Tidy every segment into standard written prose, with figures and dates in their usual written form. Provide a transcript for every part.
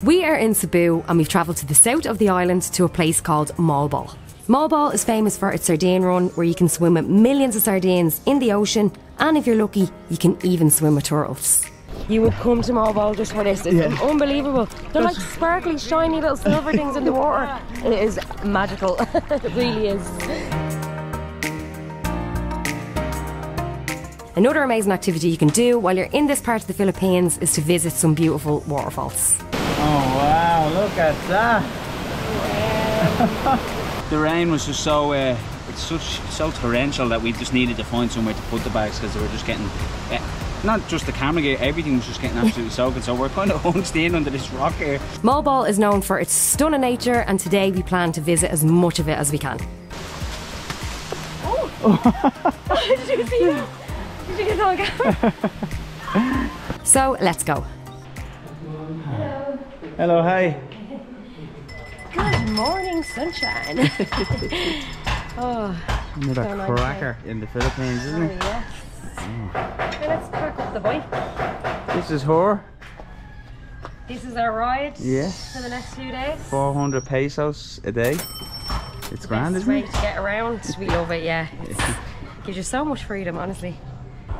We are in Cebu and we've travelled to the south of the island to a place called Moalboal. Moalboal is famous for its sardine run where you can swim with millions of sardines in the ocean, and if you're lucky you can even swim with turtles. You would come to Moalboal just for this. It's unbelievable. They're like sparkly, shiny little silver things in the water. It is magical. It really is. Another amazing activity you can do while you're in this part of the Philippines is to visit some beautiful waterfalls. Oh wow, look at that! The rain was just so so torrential that we just needed to find somewhere to put the bags because they were just getting, not just the camera gear, everything was just getting absolutely soaking. So we're kind of hunched in under this rock here. Moalboal is known for its stunning nature, and today we plan to visit as much of it as we can. Oh! Did you see that? Did you get on camera? So let's go. Hello, hi. Good morning, sunshine. Oh, another so nice cracker in the Philippines, isn't it? Yes. Okay, let's pack up the bike. This is her. This is our ride. Yes. For the next few days. 400 pesos a day. It's grand, isn't it? Way to get around. We love it, yeah. It gives you so much freedom, honestly.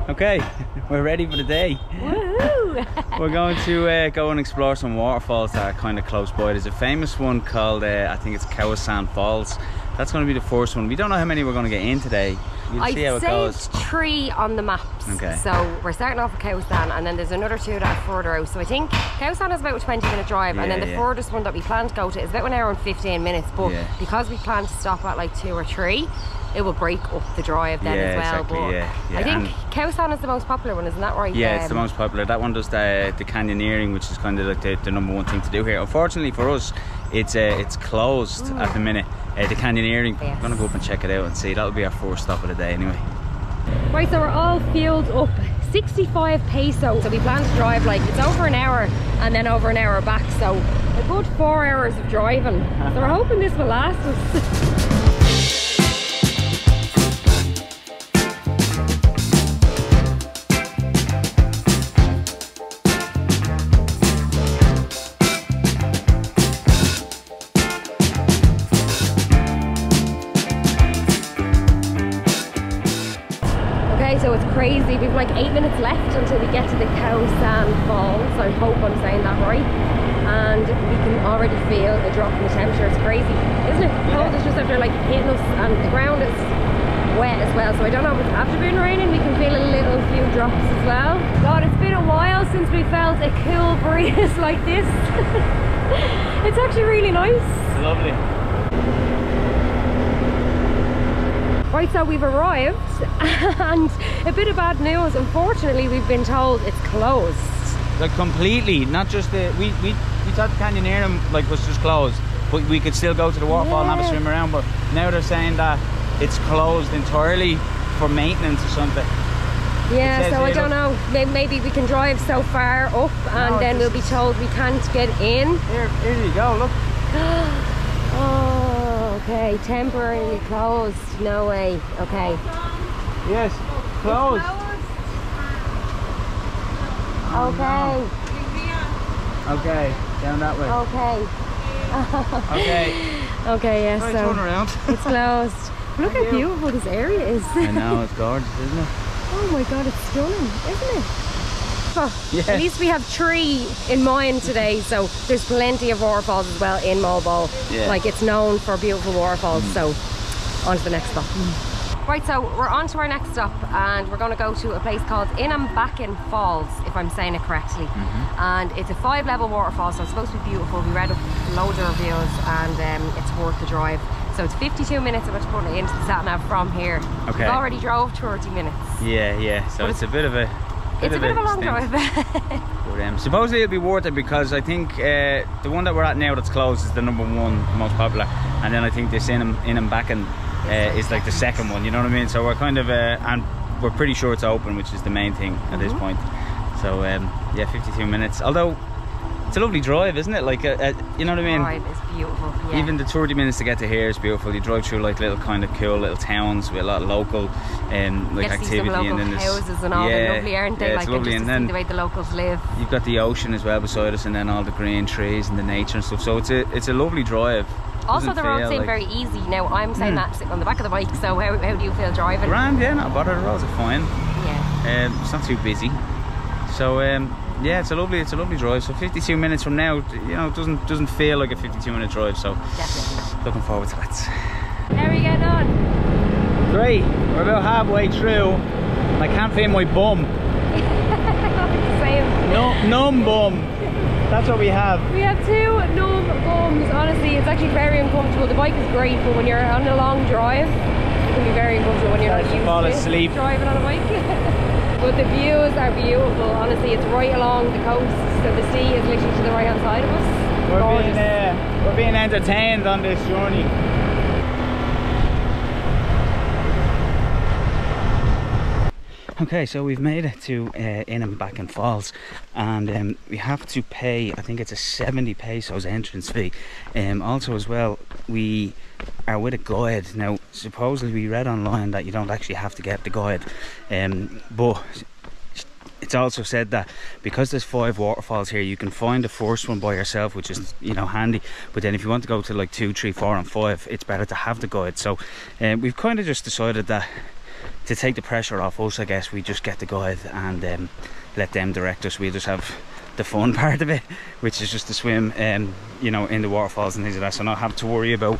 Okay, we're ready for the day. Woohoo! We're going to go and explore some waterfalls that are kind of close by. There's a famous one called, I think it's Kawasan Falls. That's going to be the first one. We don't know how many we're going to get in today. We'll see how it goes. I saved 3 on the maps. Okay. So we're starting off with Kawasan, and then there's another 2 that are further out. So I think Kawasan is about a 20-minute drive, and then the furthest one that we plan to go to is about 1 hour and 15 minutes. But because we plan to stop at like 2 or 3, it will break up the drive then as well. Exactly, but I think Kawasan is the most popular one, isn't that right? Yeah, it's the most popular. That one does the canyoneering, which is kind of like the number 1 thing to do here. Unfortunately for us, it's closed at the minute. The canyoneering, I'm gonna go up and check it out and see. That'll be our first stop of the day anyway. Right, so we're all fueled up. 65 pesos. So we plan to drive like, it's over 1 hour and then over 1 hour back. So a good 4 hours of driving. So we're hoping this will last us. So it's crazy. We've like 8 minutes left until we get to the Kawasan Falls. I hope I'm saying that right. And we can already feel a drop in the temperature. It's crazy, isn't it? The cold is just after like hitting us, and the ground is wet as well. So I don't know if it's after being raining, we can feel a little few drops as well. God, it's been a while since we felt a cool breeze like this. It's actually really nice. It's lovely. Right, so we've arrived, and a bit of bad news. Unfortunately, we've been told it's closed. Like completely, not just the we thought the canyoneering like was just closed, but we could still go to the waterfall and have a swim around. But now they're saying that it's closed entirely for maintenance or something. Yeah, so I don't know. Maybe we can drive so far up, and then we'll be told we can't get in. Here you go. Look. Oh, okay. Temporarily closed. No way. Okay. Yes, closed. Okay. Okay, down that way. Okay. Okay. Okay, yes. Right, so turn around. it's closed. Look how beautiful this area is. I know, it's gorgeous, isn't it? Oh my God, it's stunning, isn't it? Oh, yes. At least we have 3 in mind today, so there's plenty of waterfalls as well in Moalboal. Yeah. Like, it's known for beautiful waterfalls. So on to the next stop. Right, so we're on to our next stop, and we're going to go to a place called Inambakan Falls, if I'm saying it correctly. And it's a 5-level waterfall, so it's supposed to be beautiful. We read up loads of reviews, and it's worth the drive. So it's 52 minutes of it to put it into the sat nav from here. Okay. We've already drove 30 minutes. Yeah. So it's a bit of a long drive. But supposedly it'll be worth it, because I think the one that we're at now that's closed is the number 1, the most popular, and then I think this Inambakan is like the second one. You know what I mean? So we're kind of and we're pretty sure it's open, which is the main thing at this point. So yeah, 52 minutes. Although it's a lovely drive, isn't it? Like, you know what I mean? Drive is beautiful. Yeah. Even the 30 minutes to get to here is beautiful. You drive through like little kind of cool little towns with a lot of local like activity, see some local and then houses and all. They're lovely, aren't they? Yeah, like, it's lovely. just And to then see the way the locals live. you've got the ocean as well beside us, and then all the green trees and the nature and stuff. So it's a lovely drive. Also, the roads seem very easy. Now, I'm saying that sitting on the back of the bike. So how do you feel driving? Grand, yeah, not bothered. The roads are fine. Yeah. It's not too busy. So yeah, it's a lovely drive. So 52 minutes from now, you know, it doesn't feel like a 52-minute drive. So Definitely. looking forward to that. How are you getting on? Great. We're about halfway through. I can't feel my bum. Same. No, numb bum. That's what we have. We have 2 numb bums. Honestly, it's actually very uncomfortable. The bike is great, but when you're on a long drive, it can be very uncomfortable when you're not used to driving on a bike. But the views are beautiful. Honestly, it's right along the coast, so the sea is literally to the right hand side of us. We're being entertained on this journey. Okay, so we've made it to Inambakan Falls, and we have to pay, I think it's a 70 pesos entrance fee. Also as well, we are with a guide. Now, supposedly we read online that you don't actually have to get the guide, but it's also said that because there's 5 waterfalls here, you can find the first one by yourself, which is, you know, handy. But then if you want to go to like 2, 3, 4 and 5, it's better to have the guide. So we've kind of just decided that to take the pressure off us, I guess, we just get the guide and let them direct us. We just have the fun part of it, which is just to swim you know, in the waterfalls and things like that, so not have to worry about,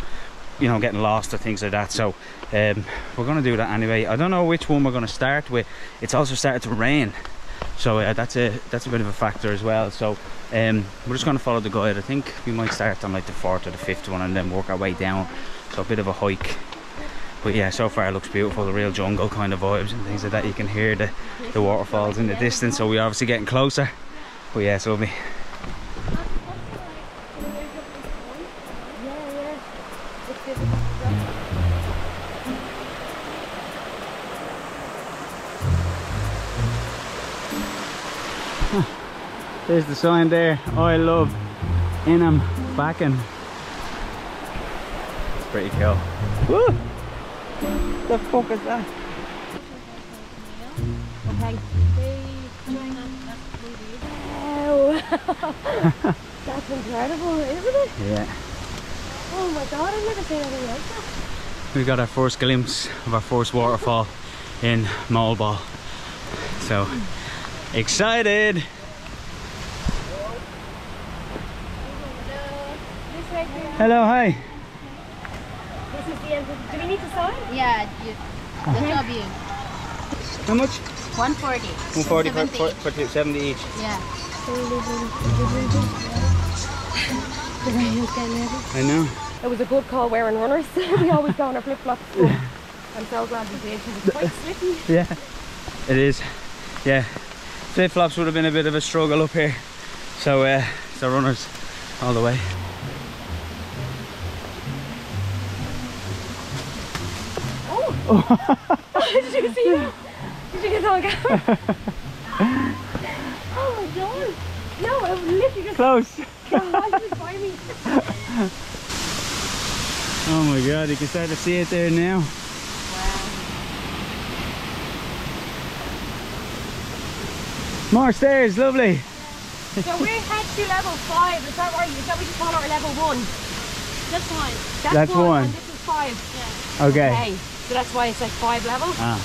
you know, getting lost or things like that. So we're going to do that anyway. I don't know which one we're going to start with. It's also started to rain, so that's a bit of a factor as well. So we're just going to follow the guide. I think we might start on like the 4th or the 5th one and then work our way down, so a bit of a hike. But yeah, so far it looks beautiful, the real jungle kind of vibes and things like that. You can hear the waterfalls in the distance, so we're obviously getting closer. But yeah, it's lovely. There's the sign there, I love Inambakan. It's pretty cool. Woo! The fuck is that? Okay. Wow. That's incredible, isn't it? Yeah. Oh my god, I've never seen anything like that. We got our first glimpse of our first waterfall in Moalboal. So excited! Hello, hi. This is the entrance. Do we need to sign? Yeah, the two of you. How much? 140. 140 for 70 each. Yeah. I know. It was a good call wearing runners. We always go in our flip-flops. I'm so glad we did because it's quite slippy. Yeah, it is. Yeah, flip-flops would have been a bit of a struggle up here. So, so runners all the way. Did you see that? Did you get that on camera? Oh my god! No, it was literally just Close. right by me. Oh my god, you can start to see it there now. Wow. More stairs, lovely. So we're head to level 5, is that right? Is that what you call our level 1? That's fine. That's one. And this is 5. Yeah. Okay. So that's why it's like 5 levels. Ah.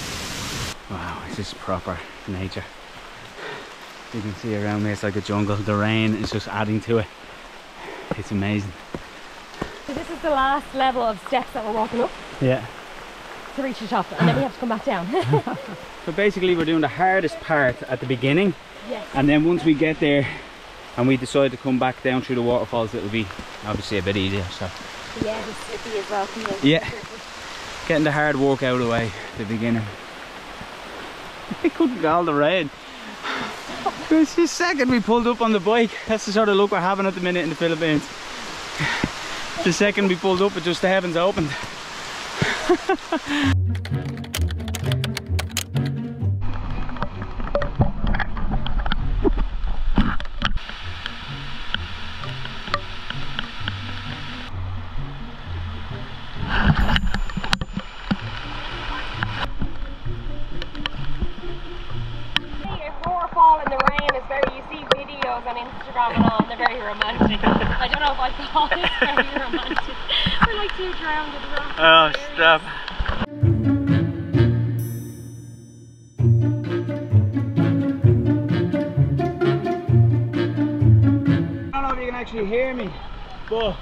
Wow, this is proper nature. You can see around me, it's like a jungle. The rain is just adding to it. It's amazing. So this is the last level of steps that we're walking up Yeah. to reach the top, and then we have to come back down. So basically we're doing the hardest part at the beginning. Yes. And then once we get there and we decide to come back down through the waterfalls, it'll be obviously a bit easier. So Yeah, it's slippy as well. yeah, getting the hard work out of the way, the beginning. I couldn't get all the rain. It's the second we pulled up on the bike. That's the sort of look we're having at the minute in the Philippines. The second we pulled up, it just the heavens opened. I don't know if I call this very romantic. We're like two drowned in the rock. Oh, stop. I don't know if you can actually hear me, but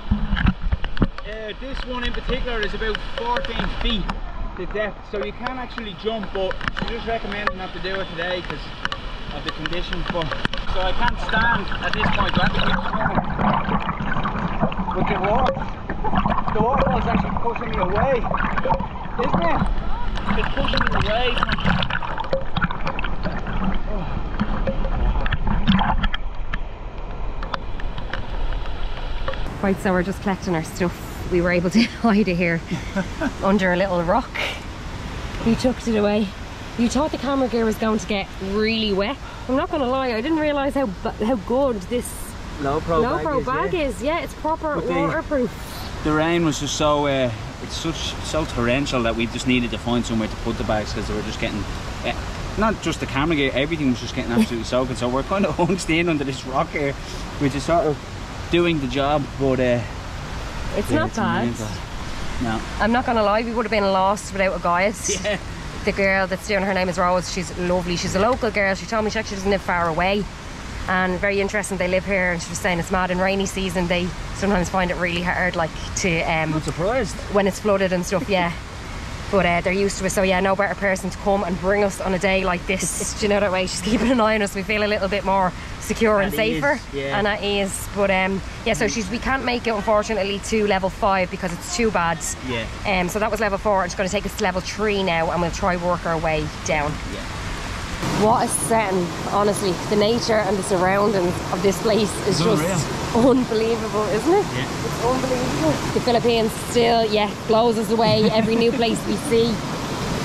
this one in particular is about 14 feet the depth, so you can actually jump, but she just recommended not to do it today because of the conditions. But so I can't stand at this point, I have to keep swimming. But the waterfall's actually pushing me away, isn't it? It's pushing me away from... Right, so we're just collecting our stuff. We were able to hide it here under a little rock. You tucked it away. You thought the camera gear was going to get really wet. I'm not going to lie, I didn't realise how good this low pro bag is. Yeah, it's proper waterproof. The rain was just so it's so torrential that we just needed to find somewhere to put the bags because they were just getting not just the camera gear, everything was just getting absolutely soaking. So we're kind of hunched in under this rock here, which is sort of doing the job, but it's not bad. No, I'm not gonna lie, we would have been lost without a guide. Yeah. The girl that's doing, her name is Rose, she's lovely, she's a local girl. She told me she actually doesn't live far away, and very interesting, they live here, and she was saying it's mad in rainy season they sometimes find it really hard, like to I'm not surprised when it's flooded and stuff. Yeah. But they're used to it, so yeah, no better person to come and bring us on a day like this. Do you know that way? She's keeping an eye on us. We feel a little bit more secure and safer, and at ease. But yeah, so we can't make it unfortunately to level 5 because it's too bad. Yeah. So that was level 4. It's going to take us to level 3 now, and we'll try work our way down. Yeah. What a setting, honestly. The nature and the surroundings of this place is just unbelievable, isn't it? Yeah. It's unbelievable. The Philippines still, blows us away every new place we see.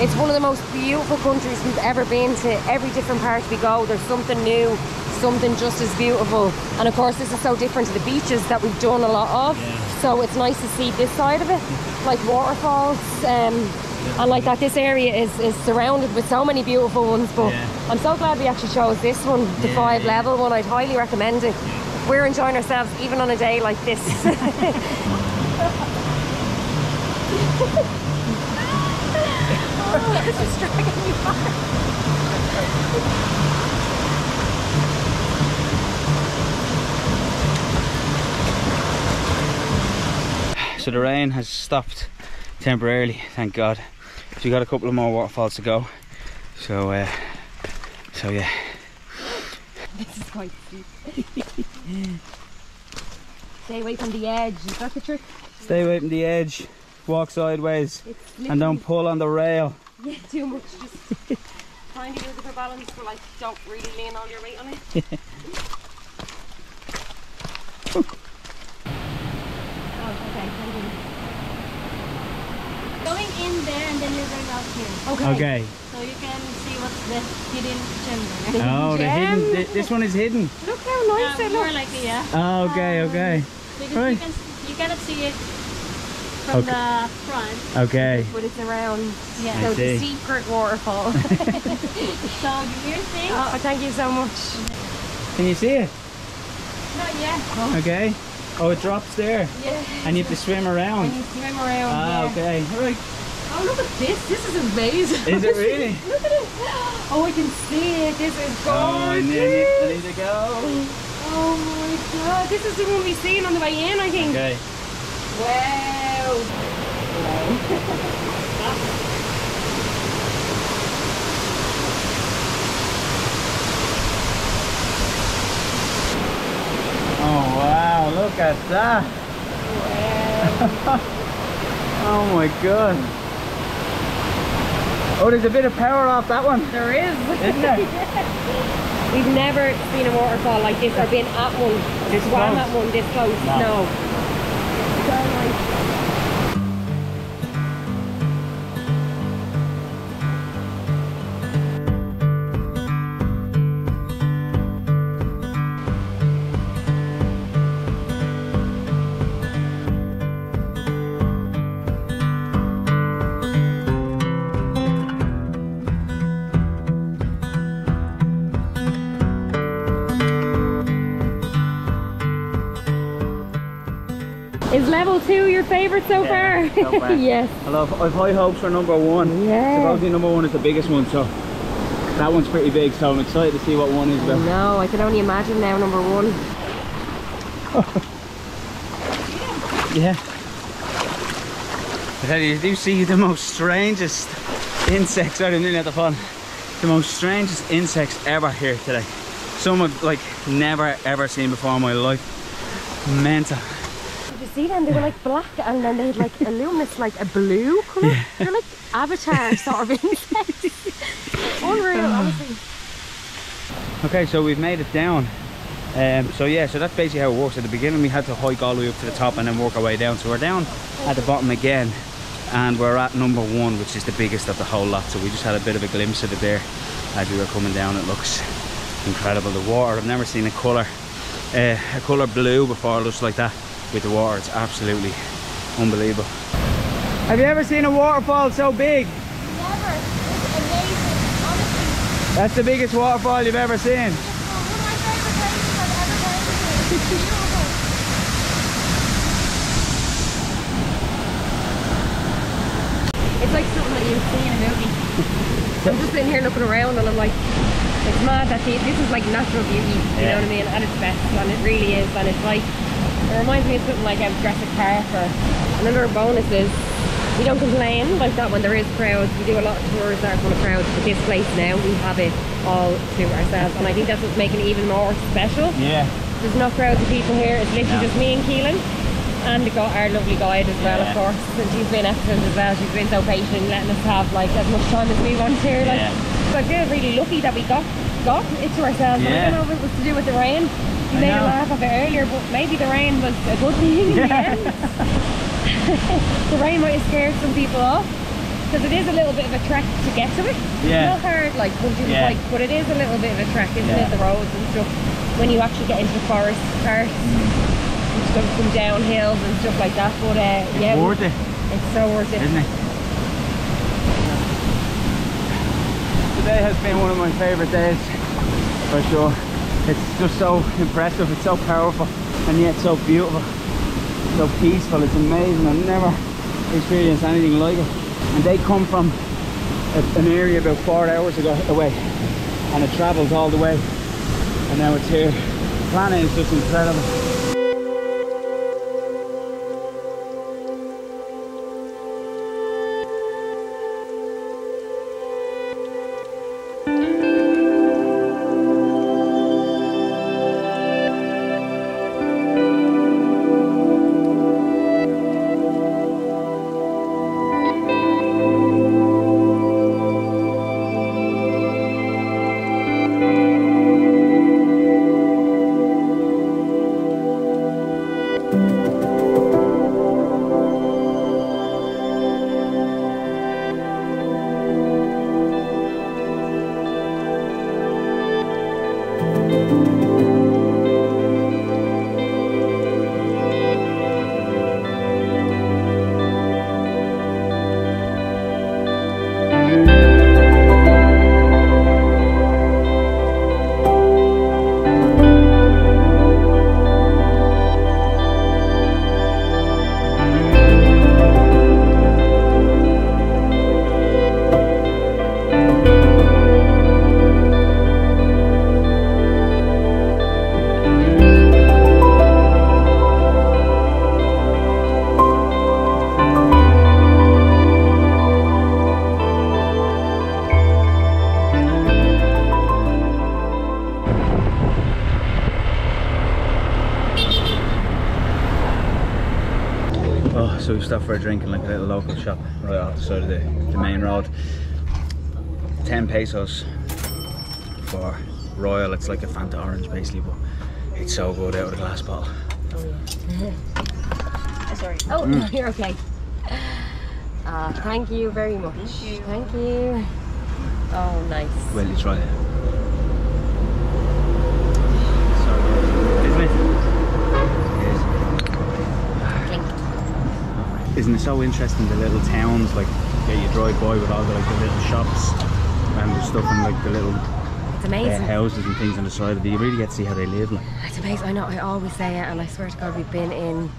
It's one of the most beautiful countries we've ever been to. Every different part we go, there's something new, something just as beautiful. And of course, this is so different to the beaches that we've done a lot of. Yeah. So it's nice to see this side of it, like waterfalls. And like that, this area is surrounded with so many beautiful ones, but I'm so glad we actually chose this one, the 5 level one. I'd highly recommend it. We're enjoying ourselves even on a day like this. Oh, it's just dragging me back. So the rain has stopped temporarily, thank God. We got a couple of more waterfalls to go. So yeah. This is quite steep. Stay away from the edge. Is that the trick? Stay away from the edge. Walk sideways and don't pull on the rail. Yeah, too much. Just trying to use it for balance, but like don't really lean all your weight on it. Oh, okay, thank you. Going in there and then you're going out here. Okay. So you can see what's the hidden gem there. Oh, the hidden. This one is hidden. Look how nice it More looks. like Oh, okay. Because Right. you cannot see it from the front. Okay. But it's around. Yeah. So I the see. secret waterfall. So here's things. Oh, thank you so much. Can you see it? Not yet. Okay. Oh, it drops there. Yeah. And you have to swim around. And you swim around. Ah, okay. Right. Oh, look at this. This is amazing. Is it really? Look at it. Oh, I can see it. This is gorgeous. Oh, I need to go. Oh my God. This is the one we seen on the way in, I think. Okay. Wow. Oh wow, look at that. Wow. Oh my God. Oh, there's a bit of power off that one. There is. Isn't there? We've never seen a waterfall like this or been at one. This swam close? at one this close. No. So nice. Is level 2 your favourite so far? Yes. I've high hopes for number 1. Yeah. Supposedly number 1 is the biggest one, so that one's pretty big, so I'm excited to see what 1 is about. No, I can only imagine now number 1. Yeah. I tell you do see the most strangest insects out nearly at the pond. The most strangest insects ever here today. Some I've like never ever seen before in my life. Mental. Did you see them? They were like black and then they had like a luminous, like a blue colour. Yeah. They're like avatar sort of insects. Unreal, honestly. Okay, so we've made it down. So that's basically how it works. At the beginning we had to hike all the way up to the top and then work our way down. So we're down at the bottom again and we're at number 1, which is the biggest of the whole lot. So we just had a bit of a glimpse of it there as we were coming down. It looks incredible. The water, I've never seen a colour blue before, looks like that with the water. It's absolutely unbelievable. Have you ever seen a waterfall so big? Never. It's amazing. Honestly. That's the biggest waterfall you've ever seen? It's one of my favourite places I've ever been to. It's beautiful. It's like something that you see in a movie. I'm just sitting here looking around and I'm like, it's mad that this is like natural beauty, you know what I mean, at its best, and it really is. And it's like, it reminds me of something like Jurassic Park. Or another bonus is we don't complain like that when there is crowds. We do a lot of tours that are full of crowds, but this place now we have it all to ourselves, and I think that's what's making it even more special. Yeah. There's no crowds of people here. It's literally just me and Keelan and our lovely guide as well, of course, and she's been excellent as well. She's been so patient, letting us have like as much time as we want here. Like, so I feel really lucky that we got it to ourselves. And I don't know if it was to do with the rain. You made a laugh of it earlier, but maybe the rain was a good thing in the end. The rain might have scared some people off, because it is a little bit of a trek to get to it. It's not hard like punching the bike, but it is a little bit of a trek, isn't it? The roads and stuff. When you actually get into the forest parts, and stuff, come down hills and stuff like that. But it's worth it. It's so worth it, isn't it? Today has been one of my favourite days, for sure. It's just so impressive, it's so powerful, and yet so beautiful, so peaceful. It's amazing. I've never experienced anything like it. And they come from an area about 4 hours away, and it travels all the way, and now it's here. The planet is just incredible. So we stopped for a drink in like a little local shop right off the side of the main road. 10 pesos for Royal. It's like a Fanta orange basically, but it's so good out of the glass bottle. Sorry. Oh, no, you're okay. Thank you very much. Thank you. Oh, nice. Well, you try it. So good, isn't it? Isn't it so interesting, the little towns like that you drive by with all the like the little shops and the stuff and like the little houses and things on the side of it. You really get to see how they live. Like, it's amazing. I know, I always say it, and I swear to God we've been in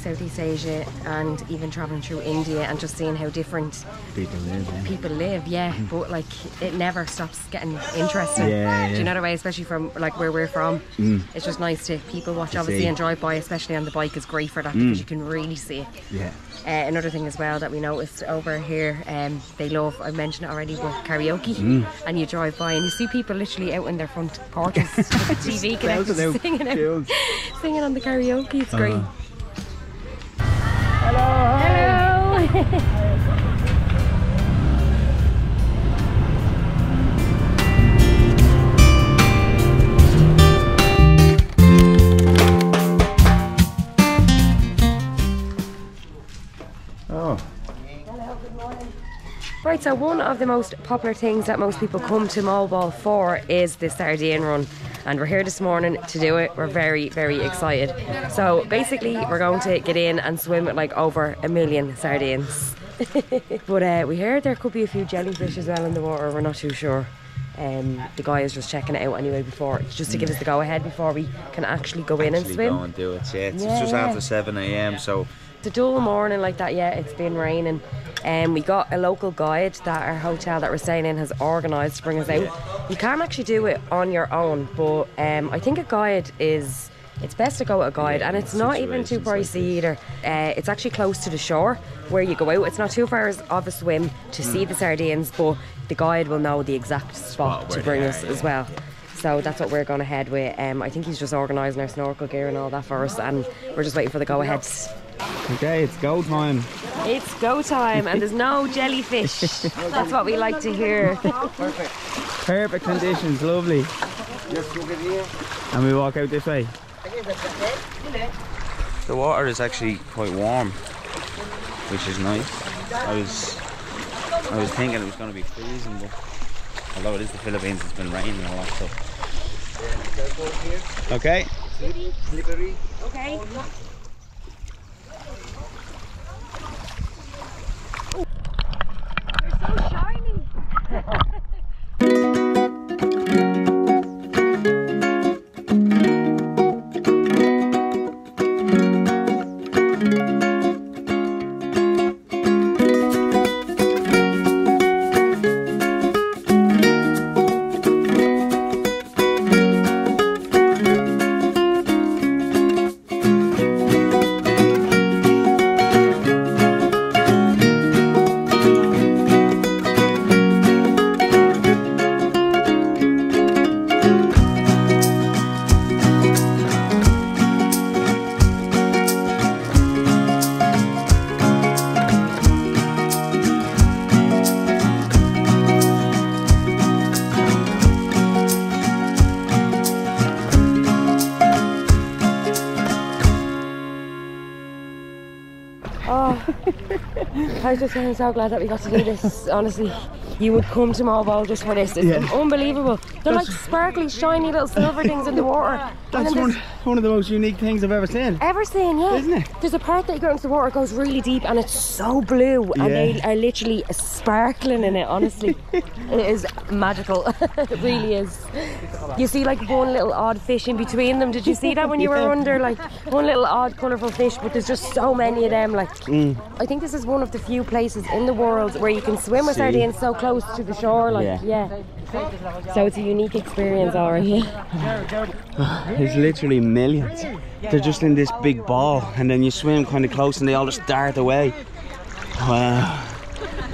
Southeast Asia and even travelling through India and just seeing how different people live, but like it never stops getting interesting. Do you know the way, especially from like where we're from? It's just nice to people watch obviously and drive by, especially on the bike is great for that because you can really see it. Another thing as well that we noticed over here, they love, I mentioned it already, but karaoke. And you drive by and you see people literally out in their front porches with the TV connected, singing on the karaoke. It's great. Hello. Right, so one of the most popular things that most people come to Moalboal for is the Sardine run, and we're here this morning to do it. We're very, very excited. So basically we're going to get in and swim with like over 1 million sardines. But we heard there could be a few jellyfish as well in the water. We're not too sure. The guy is just checking it out anyway before, just to give us the go ahead before we can actually go in and swim. Go and do it. It's just after 7 AM, so it's a dull morning like that. It's been raining. We got a local guide that our hotel that we're staying in has organised to bring us out. You can actually do it on your own, but I think a guide is, it's best to go with a guide, and it's not even too pricey either. It's actually close to the shore where you go out. It's not too far of a swim to see the sardines, but the guide will know the exact spot to bring us as well. So that's what we're going to head with. I think he's just organising our snorkel gear and all that for us, and we're just waiting for the go ahead. okay, it's go time. It's go time, and there's no jellyfish. That's what we like to hear. Perfect conditions, lovely. And we walk out this way. The water is actually quite warm, which is nice. I was thinking it was going to be freezing, but although it is the Philippines, it's been raining and all that stuff. Okay. Slippery. Okay. They're so shiny. I was just saying, so glad that we got to do this. Honestly, you would come to Moalboal just for this. It's unbelievable. They're like sparkly, shiny little silver things in the water. That's one of the most unique things I've ever seen. Isn't it? There's a part that you go into the water, it goes really deep, and it's so blue, and they are literally sparkling in it. Honestly, it is magical. It really is. You see like one little odd fish in between them. Did you see that when you were under? Like one little odd colourful fish, but there's just so many of them. Like I think this is one of the few places in the world where you can swim with sardines so close to the shore. Like so it's a unique experience already. There's literally millions. They're just in this big ball, and then you swim kind of close and they all just dart away. Wow,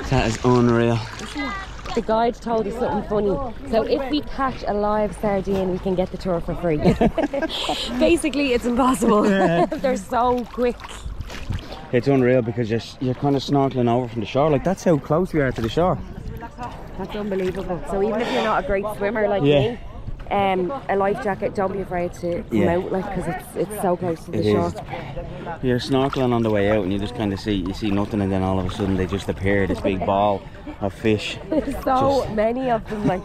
that is unreal. The guide told us something funny. So if we catch a live sardine, we can get the tour for free. Basically, it's impossible. They're so quick. It's unreal because you're kind of snorkeling over from the shore. Like, that's how close we are to the shore. That's unbelievable. So even if you're not a great swimmer like me, a life jacket, don't be afraid to come out, like, because it's so close to the shore. You're snorkeling on the way out and you just kind of see nothing, and then all of a sudden they just appear, this big ball of fish. There's so many of them, like.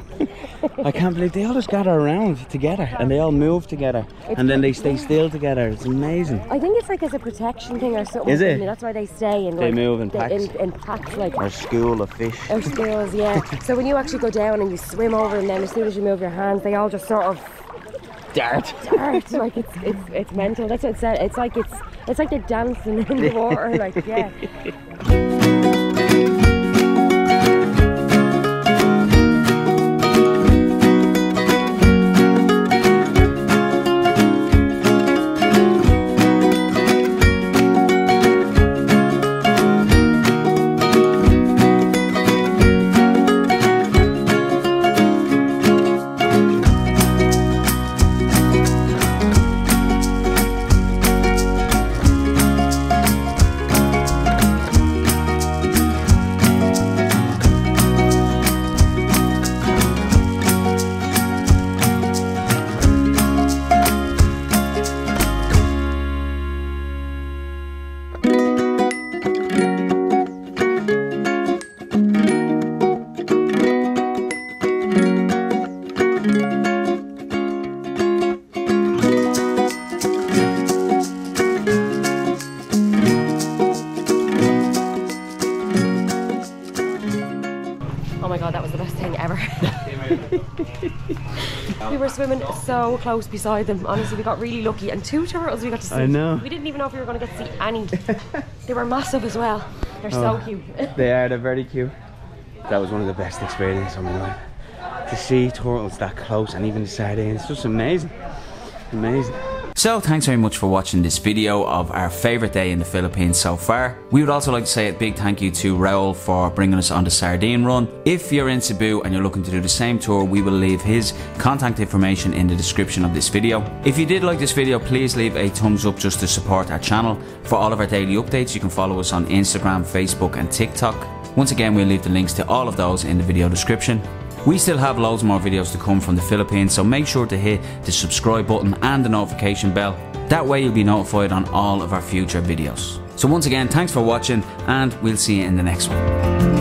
I can't believe they all just gather around together and they all move together, and then they stay still together. It's amazing. I think it's like as a protection thing or something. Is it? That's why they stay in. They move in packs. In packs, like. Or school of fish. Or schools, yeah. So when you actually go down and you swim over, and then as soon as you move your hands, they all just sort of Dart. Dart. Like it's mental. That's what it said. It's like they're dancing in the water. Like, yeah. Oh my god, that was the best thing ever. We were swimming so close beside them. Honestly, we got really lucky, and 2 turtles we got to see. I know. We didn't even know if we were going to get to see any. They were massive as well. They're so cute. They're very cute. That was one of the best experiences of my life. To see turtles that close, and even the sardines, it's just amazing. Amazing. So thanks very much for watching this video of our favourite day in the Philippines so far. We would also like to say a big thank you to Raul for bringing us on the sardine run. If you're in Cebu and you're looking to do the same tour, we will leave his contact information in the description of this video. If you did like this video, please leave a thumbs up just to support our channel. For all of our daily updates, you can follow us on Instagram, Facebook and TikTok. Once again, we'll leave the links to all of those in the video description. We still have loads more videos to come from the Philippines, so make sure to hit the subscribe button and the notification bell. That way you'll be notified on all of our future videos. So once again, thanks for watching, and we'll see you in the next one.